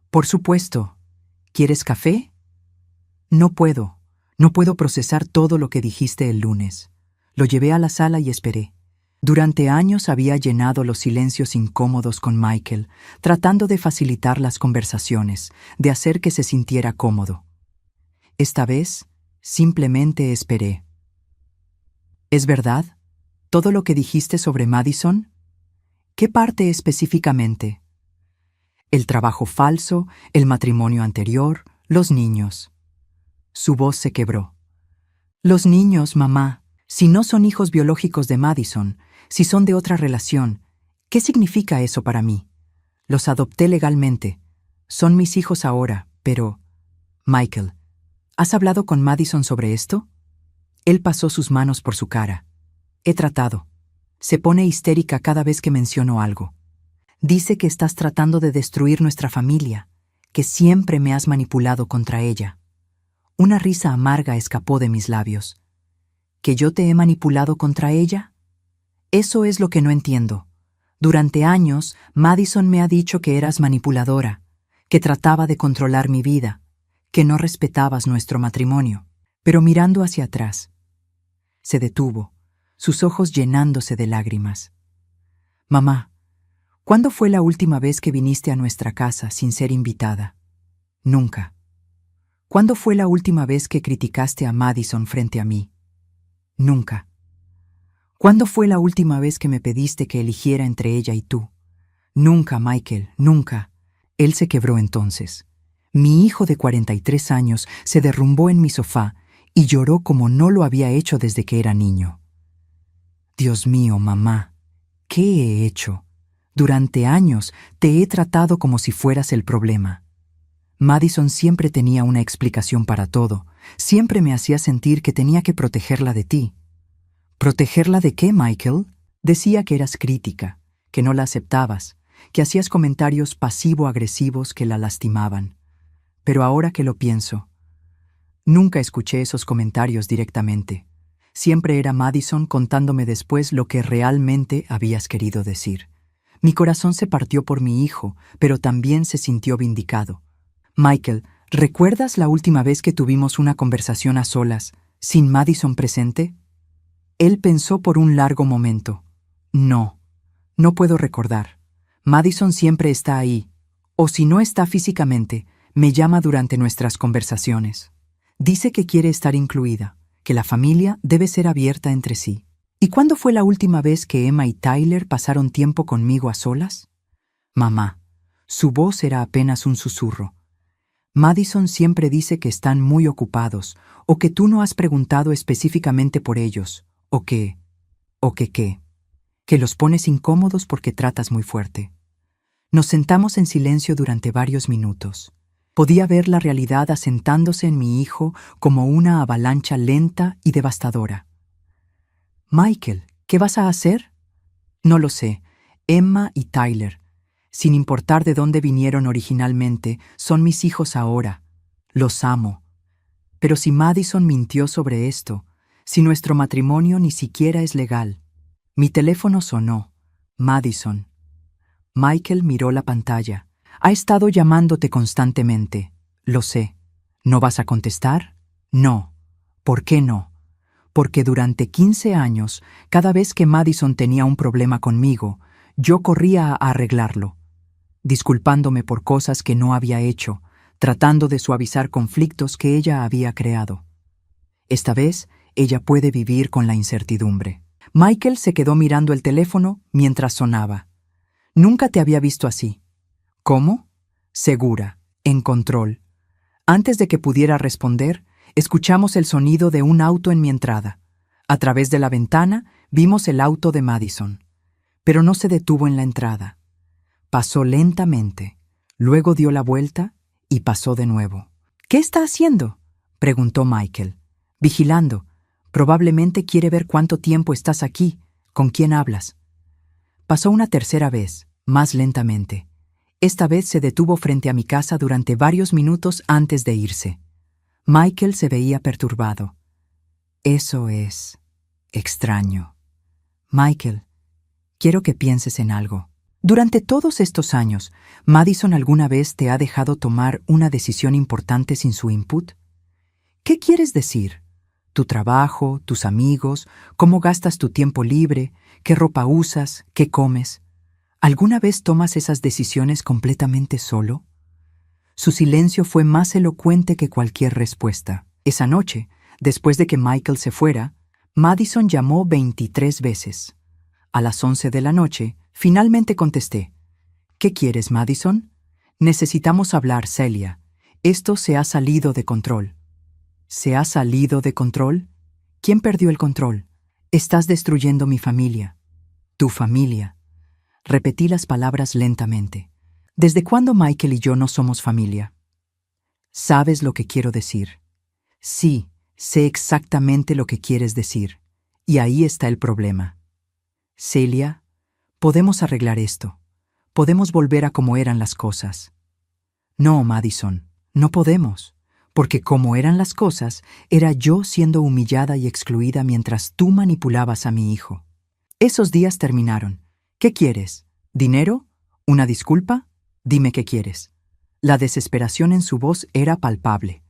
Speaker 1: «Por supuesto. ¿Quieres café?» No puedo procesar todo lo que dijiste el lunes». Lo llevé a la sala y esperé. Durante años había llenado los silencios incómodos con Michael, tratando de facilitar las conversaciones, de hacer que se sintiera cómodo. Esta vez, simplemente esperé. ¿Es verdad? ¿Todo lo que dijiste sobre Madison? ¿Qué parte específicamente? El trabajo falso, el matrimonio anterior, los niños. Su voz se quebró. Los niños, mamá, si no son hijos biológicos de Madison, si son de otra relación, ¿qué significa eso para mí? Los adopté legalmente. Son mis hijos ahora, pero... Michael, ¿has hablado con Madison sobre esto? Él pasó sus manos por su cara. He tratado. Se pone histérica cada vez que menciono algo. Dice que estás tratando de destruir nuestra familia, que siempre me has manipulado contra ella. Una risa amarga escapó de mis labios. ¿Que yo te he manipulado contra ella? Eso es lo que no entiendo. Durante años, Madison me ha dicho que eras manipuladora, que trataba de controlar mi vida, que no respetabas nuestro matrimonio. Pero mirando hacia atrás, se detuvo, sus ojos llenándose de lágrimas. Mamá, ¿cuándo fue la última vez que viniste a nuestra casa sin ser invitada? Nunca. ¿Cuándo fue la última vez que criticaste a Madison frente a mí? Nunca. ¿Cuándo fue la última vez que me pediste que eligiera entre ella y tú? Nunca, Michael, nunca. Él se quebró entonces. Mi hijo de 43 años se derrumbó en mi sofá y lloró como no lo había hecho desde que era niño. Dios mío, mamá, ¿qué he hecho? Durante años te he tratado como si fueras el problema. Madison siempre tenía una explicación para todo. Siempre me hacía sentir que tenía que protegerla de ti. ¿Protegerla de qué, Michael? Decía que eras crítica, que no la aceptabas, que hacías comentarios pasivo-agresivos que la lastimaban. Pero ahora que lo pienso, nunca escuché esos comentarios directamente. Siempre era Madison contándome después lo que realmente habías querido decir. Mi corazón se partió por mi hijo, pero también se sintió vindicado. Michael, ¿recuerdas la última vez que tuvimos una conversación a solas, sin Madison presente? Él pensó por un largo momento. No puedo recordar. Madison siempre está ahí, o si no está físicamente, me llama durante nuestras conversaciones. Dice que quiere estar incluida, que la familia debe ser abierta entre sí. ¿Y cuándo fue la última vez que Emma y Tyler pasaron tiempo conmigo a solas? Mamá, su voz era apenas un susurro. Madison siempre dice que están muy ocupados, o que tú no has preguntado específicamente por ellos, o que los pones incómodos porque tratas muy fuerte. Nos sentamos en silencio durante varios minutos. Podía ver la realidad asentándose en mi hijo como una avalancha lenta y devastadora. Michael, ¿qué vas a hacer? No lo sé. Emma y Tyler, sin importar de dónde vinieron originalmente, son mis hijos ahora. Los amo. Pero si Madison mintió sobre esto, si nuestro matrimonio ni siquiera es legal. Mi teléfono sonó. Madison. Michael miró la pantalla. Ha estado llamándote constantemente. Lo sé. ¿No vas a contestar? No. ¿Por qué no? Porque durante 15 años, cada vez que Madison tenía un problema conmigo, yo corría a arreglarlo, disculpándome por cosas que no había hecho, tratando de suavizar conflictos que ella había creado. Esta vez, ella puede vivir con la incertidumbre. Michael se quedó mirando el teléfono mientras sonaba. Nunca te había visto así. ¿Cómo? Segura, en control. Antes de que pudiera responder, escuchamos el sonido de un auto en mi entrada. A través de la ventana vimos el auto de Madison. Pero no se detuvo en la entrada. Pasó lentamente, luego dio la vuelta y pasó de nuevo. ¿Qué está haciendo?, preguntó Michael. Vigilando. Probablemente quiere ver cuánto tiempo estás aquí. ¿Con quién hablas? Pasó una tercera vez, más lentamente. Esta vez se detuvo frente a mi casa durante varios minutos antes de irse. Michael se veía perturbado. Eso es extraño. Michael, quiero que pienses en algo. Durante todos estos años, ¿Madison alguna vez te ha dejado tomar una decisión importante sin su input? ¿Qué quieres decir? ¿Tu trabajo, tus amigos, cómo gastas tu tiempo libre, qué ropa usas, qué comes? ¿Alguna vez tomas esas decisiones completamente solo? Su silencio fue más elocuente que cualquier respuesta. Esa noche, después de que Michael se fuera, Madison llamó 23 veces. A las 11 de la noche, finalmente contesté. ¿Qué quieres, Madison? Necesitamos hablar, Celia. Esto se ha salido de control. ¿Se ha salido de control? ¿Quién perdió el control? Estás destruyendo mi familia. Tu familia. Repetí las palabras lentamente. ¿Desde cuándo Michael y yo no somos familia? ¿Sabes lo que quiero decir? Sí, sé exactamente lo que quieres decir. Y ahí está el problema. Celia, podemos arreglar esto. Podemos volver a como eran las cosas. No, Madison, no podemos. Porque como eran las cosas, era yo siendo humillada y excluida mientras tú manipulabas a mi hijo. Esos días terminaron. ¿Qué quieres? ¿Dinero? ¿Una disculpa? Dime qué quieres. La desesperación en su voz era palpable.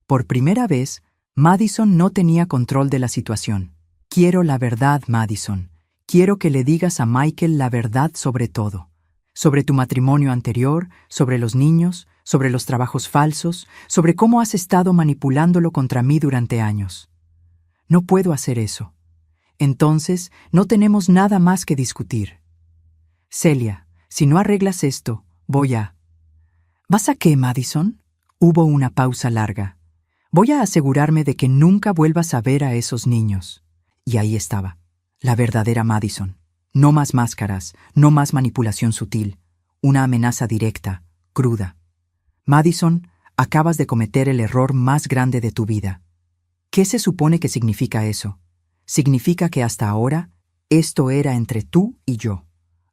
Speaker 1: Por primera vez, Madison no tenía control de la situación. Quiero la verdad, Madison. Quiero que le digas a Michael la verdad sobre todo. Sobre tu matrimonio anterior, sobre los niños, sobre los trabajos falsos, sobre cómo has estado manipulándolo contra mí durante años. No puedo hacer eso. Entonces, no tenemos nada más que discutir. Celia, si no arreglas esto, voy a... ¿Vas a qué, Madison? Hubo una pausa larga. Voy a asegurarme de que nunca vuelvas a ver a esos niños. Y ahí estaba, la verdadera Madison. No más máscaras, no más manipulación sutil. Una amenaza directa, cruda. Madison, acabas de cometer el error más grande de tu vida. ¿Qué se supone que significa eso? Significa que hasta ahora, esto era entre tú y yo.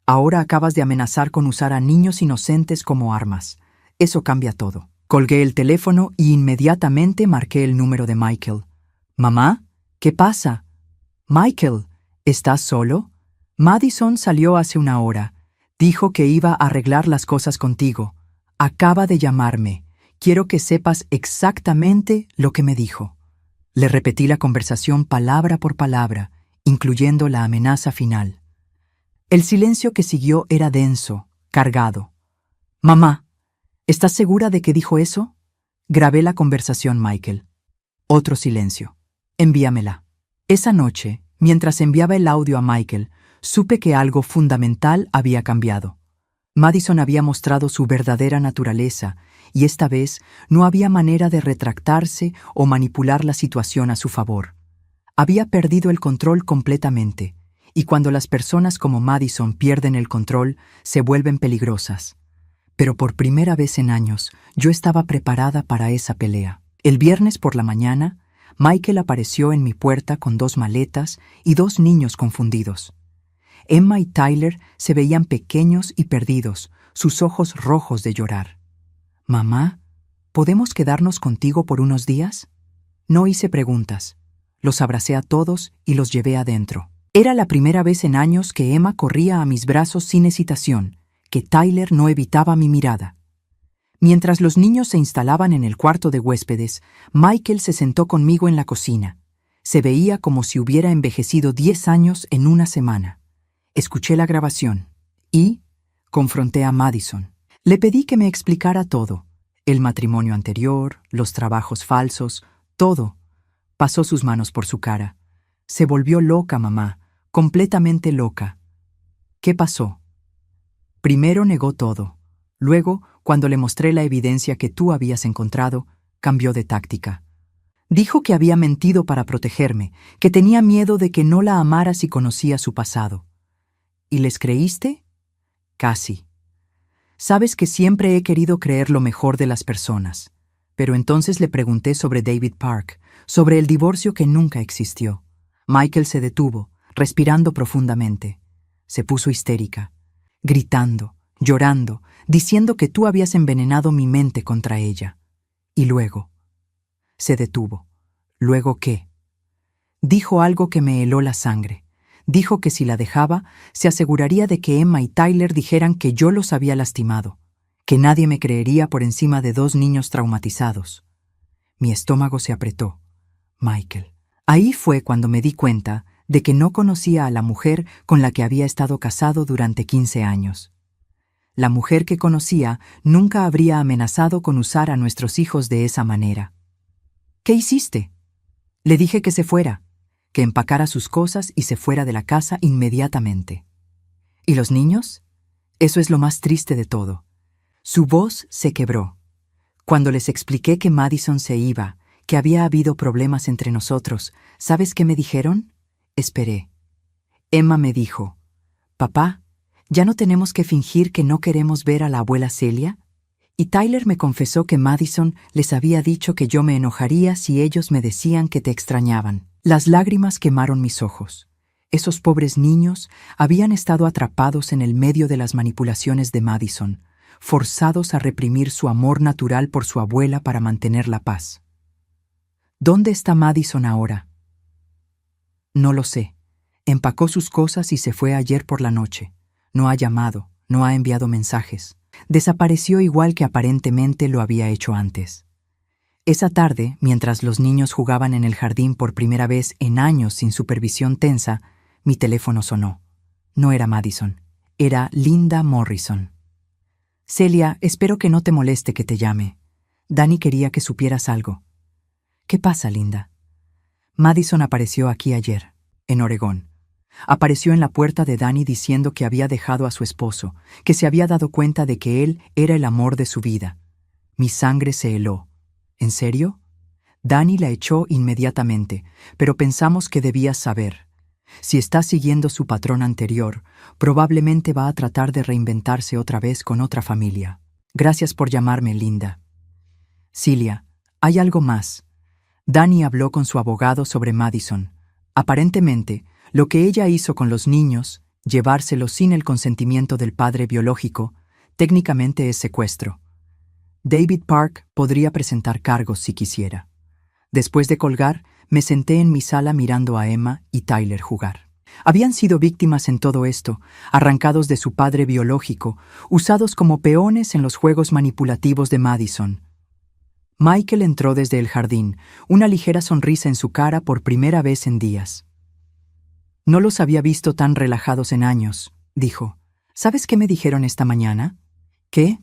Speaker 1: Ahora acabas de amenazar con usar a niños inocentes como armas. Eso cambia todo. Colgué el teléfono y inmediatamente marqué el número de Michael. «¿Mamá? ¿Qué pasa?» «Michael, ¿estás solo?» «Madison salió hace una hora. Dijo que iba a arreglar las cosas contigo. Acaba de llamarme. Quiero que sepas exactamente lo que me dijo». Le repetí la conversación palabra por palabra, incluyendo la amenaza final. El silencio que siguió era denso, cargado. «Mamá, ¿estás segura de que dijo eso?» Grabé la conversación, Michael. Otro silencio. «Envíamela». Esa noche, mientras enviaba el audio a Michael, supe que algo fundamental había cambiado. Madison había mostrado su verdadera naturaleza, y esta vez no había manera de retractarse o manipular la situación a su favor. Había perdido el control completamente, y cuando las personas como Madison pierden el control, se vuelven peligrosas. Pero por primera vez en años, yo estaba preparada para esa pelea. El viernes por la mañana, Michael apareció en mi puerta con 2 maletas y 2 niños confundidos. Emma y Tyler se veían pequeños y perdidos, sus ojos rojos de llorar. «Mamá, ¿podemos quedarnos contigo por unos días?» No hice preguntas. Los abracé a todos y los llevé adentro. Era la primera vez en años que Emma corría a mis brazos sin hesitación, que Tyler no evitaba mi mirada. Mientras los niños se instalaban en el cuarto de huéspedes, Michael se sentó conmigo en la cocina. Se veía como si hubiera envejecido 10 años en una semana. Escuché la grabación y confronté a Madison. Le pedí que me explicara todo. El matrimonio anterior, los trabajos falsos, todo. Pasó sus manos por su cara. Se volvió loca, mamá, completamente loca. ¿Qué pasó? Primero negó todo. Luego, cuando le mostré la evidencia que tú habías encontrado, cambió de táctica. Dijo que había mentido para protegerme, que tenía miedo de que no la amara si conocía su pasado. ¿Y les creíste? Casi. Sabes que siempre he querido creer lo mejor de las personas. Pero entonces le pregunté sobre David Park, sobre el divorcio que nunca existió. Michael se detuvo, respirando profundamente. Se puso histérica, gritando, llorando, diciendo que tú habías envenenado mi mente contra ella. Y luego... Se detuvo. ¿Luego qué? Dijo algo que me heló la sangre. Dijo que si la dejaba, se aseguraría de que Emma y Tyler dijeran que yo los había lastimado, que nadie me creería por encima de 2 niños traumatizados. Mi estómago se apretó. Michael. Ahí fue cuando me di cuenta de que no conocía a la mujer con la que había estado casado durante 15 años. La mujer que conocía nunca habría amenazado con usar a nuestros hijos de esa manera. ¿Qué hiciste? Le dije que se fuera, que empacara sus cosas y se fuera de la casa inmediatamente. ¿Y los niños? Eso es lo más triste de todo. Su voz se quebró. Cuando les expliqué que Madison se iba, que había habido problemas entre nosotros, ¿sabes qué me dijeron? Esperé. Emma me dijo, «Papá, ¿ya no tenemos que fingir que no queremos ver a la abuela Celia?» Y Tyler me confesó que Madison les había dicho que yo me enojaría si ellos me decían que te extrañaban. Las lágrimas quemaron mis ojos. Esos pobres niños habían estado atrapados en el medio de las manipulaciones de Madison, forzados a reprimir su amor natural por su abuela para mantener la paz. ¿Dónde está Madison ahora? No lo sé. Empacó sus cosas y se fue ayer por la noche. No ha llamado, no ha enviado mensajes. Desapareció igual que aparentemente lo había hecho antes. Esa tarde, mientras los niños jugaban en el jardín por primera vez en años sin supervisión tensa, mi teléfono sonó. No era Madison, era Linda Morrison. «Celia, espero que no te moleste que te llame. Danny quería que supieras algo». «¿Qué pasa, Linda?» «Madison apareció aquí ayer, en Oregón. Apareció en la puerta de Danny diciendo que había dejado a su esposo, que se había dado cuenta de que él era el amor de su vida. Mi sangre se heló. ¿En serio?» Danny la echó inmediatamente, pero pensamos que debías saber. Si está siguiendo su patrón anterior, probablemente va a tratar de reinventarse otra vez con otra familia. Gracias por llamarme, Linda. Celia, hay algo más. Danny habló con su abogado sobre Madison. Aparentemente, lo que ella hizo con los niños, llevárselos sin el consentimiento del padre biológico, técnicamente es secuestro. David Park podría presentar cargos si quisiera. Después de colgar, me senté en mi sala mirando a Emma y Tyler jugar. Habían sido víctimas en todo esto, arrancados de su padre biológico, usados como peones en los juegos manipulativos de Madison. Michael entró desde el jardín, una ligera sonrisa en su cara por primera vez en días. «No los había visto tan relajados en años», dijo. «¿Sabes qué me dijeron esta mañana?» «¿Qué?»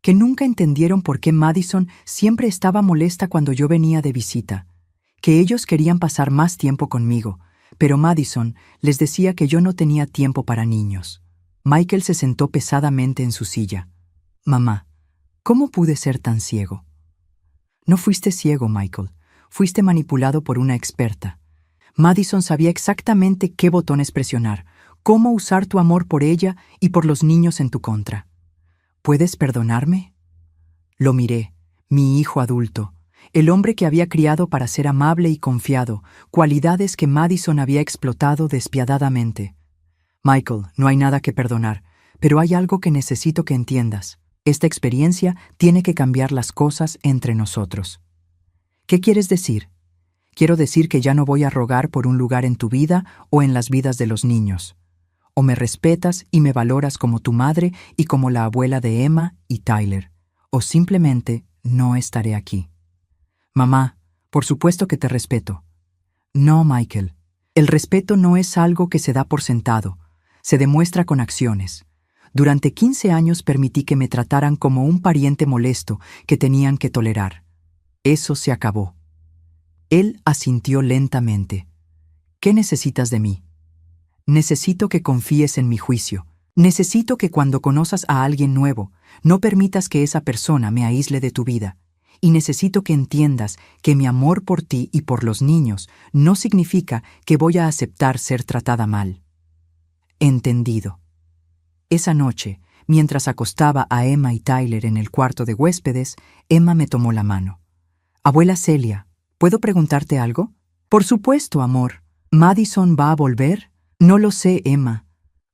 Speaker 1: «Que nunca entendieron por qué Madison siempre estaba molesta cuando yo venía de visita. Que ellos querían pasar más tiempo conmigo, pero Madison les decía que yo no tenía tiempo para niños». Michael se sentó pesadamente en su silla. «Mamá, ¿cómo pude ser tan ciego?» «No fuiste ciego, Michael. Fuiste manipulado por una experta. Madison sabía exactamente qué botones presionar, cómo usar tu amor por ella y por los niños en tu contra. ¿Puedes perdonarme?» Lo miré, mi hijo adulto, el hombre que había criado para ser amable y confiado, cualidades que Madison había explotado despiadadamente. «Michael, no hay nada que perdonar, pero hay algo que necesito que entiendas. Esta experiencia tiene que cambiar las cosas entre nosotros». «¿Qué quieres decir?» «Quiero decir que ya no voy a rogar por un lugar en tu vida o en las vidas de los niños. O me respetas y me valoras como tu madre y como la abuela de Emma y Tyler, o simplemente no estaré aquí». «Mamá, por supuesto que te respeto». «No, Michael. El respeto no es algo que se da por sentado. Se demuestra con acciones. Durante 15 años permití que me trataran como un pariente molesto que tenían que tolerar. Eso se acabó». Él asintió lentamente. «¿Qué necesitas de mí?» «Necesito que confíes en mi juicio. Necesito que cuando conozcas a alguien nuevo, no permitas que esa persona me aísle de tu vida. Y necesito que entiendas que mi amor por ti y por los niños no significa que voy a aceptar ser tratada mal». «Entendido». Esa noche, mientras acostaba a Emma y Tyler en el cuarto de huéspedes, Emma me tomó la mano. «Abuela Celia, ¿puedo preguntarte algo?» «Por supuesto, amor. ¿Madison va a volver?» «No lo sé, Emma.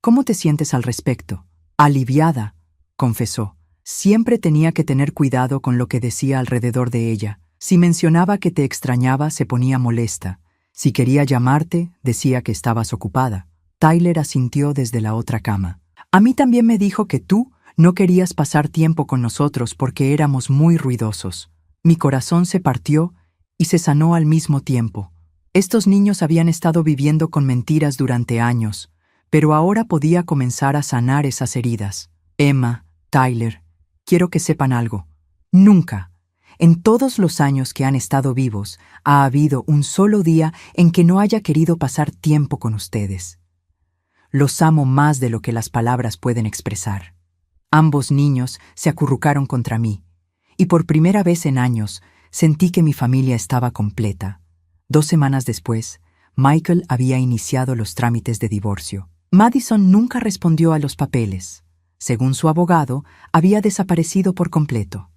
Speaker 1: ¿Cómo te sientes al respecto?» «Aliviada», confesó. Siempre tenía que tener cuidado con lo que decía alrededor de ella. Si mencionaba que te extrañaba, se ponía molesta. Si quería llamarte, decía que estabas ocupada. Tyler asintió desde la otra cama. «A mí también me dijo que tú no querías pasar tiempo con nosotros porque éramos muy ruidosos». Mi corazón se partió y se sanó al mismo tiempo. Estos niños habían estado viviendo con mentiras durante años, pero ahora podía comenzar a sanar esas heridas. «Emma, Tyler, quiero que sepan algo. Nunca, En todos los años que han estado vivos, ha habido un solo día en que no haya querido pasar tiempo con ustedes. Los amo más de lo que las palabras pueden expresar. Ambos niños se acurrucaron contra mí, y por primera vez en años sentí que mi familia estaba completa. 2 semanas después, Michael había iniciado los trámites de divorcio. Madison nunca respondió a los papeles. Según su abogado, había desaparecido por completo.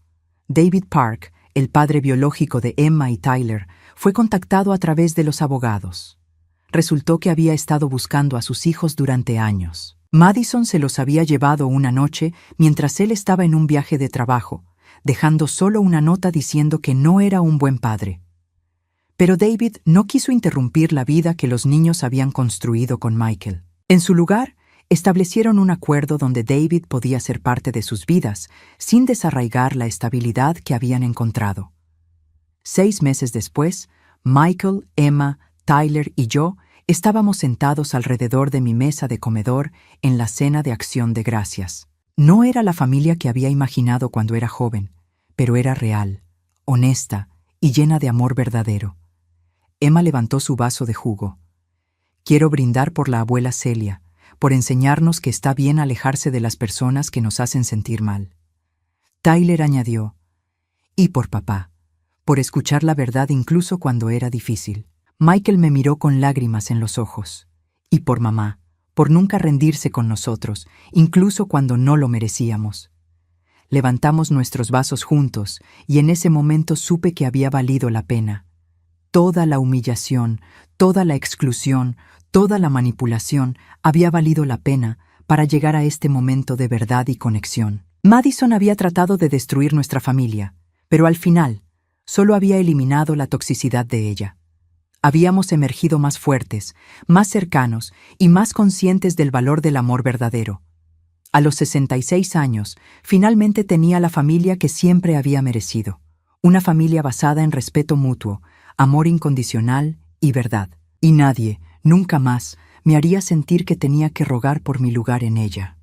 Speaker 1: David Park, el padre biológico de Emma y Tyler, fue contactado a través de los abogados. Resultó que había estado buscando a sus hijos durante años. Madison se los había llevado una noche mientras él estaba en un viaje de trabajo, dejando solo una nota diciendo que no era un buen padre. Pero David no quiso interrumpir la vida que los niños habían construido con Michael. En su lugar, establecieron un acuerdo donde David podía ser parte de sus vidas sin desarraigar la estabilidad que habían encontrado. 6 meses después, Michael, Emma, Tyler y yo estábamos sentados alrededor de mi mesa de comedor en la cena de Acción de Gracias. No era la familia que había imaginado cuando era joven, pero era real, honesta y llena de amor verdadero. Emma levantó su vaso de jugo. Quiero brindar por la abuela Celia, por enseñarnos que está bien alejarse de las personas que nos hacen sentir mal. Tyler añadió, y por papá, por escuchar la verdad incluso cuando era difícil. Michael me miró con lágrimas en los ojos. Y por mamá, por nunca rendirse con nosotros, incluso cuando no lo merecíamos. Levantamos nuestros vasos juntos, y en ese momento supe que había valido la pena. Toda la humillación, toda la exclusión, toda la manipulación había valido la pena para llegar a este momento de verdad y conexión. Madison había tratado de destruir nuestra familia, pero al final solo había eliminado la toxicidad de ella. Habíamos emergido más fuertes, más cercanos y más conscientes del valor del amor verdadero. A los 66 años, finalmente tenía la familia que siempre había merecido. Una familia basada en respeto mutuo, amor incondicional y verdad. Y nadie, nunca más, me haría sentir que tenía que rogar por mi lugar en ella.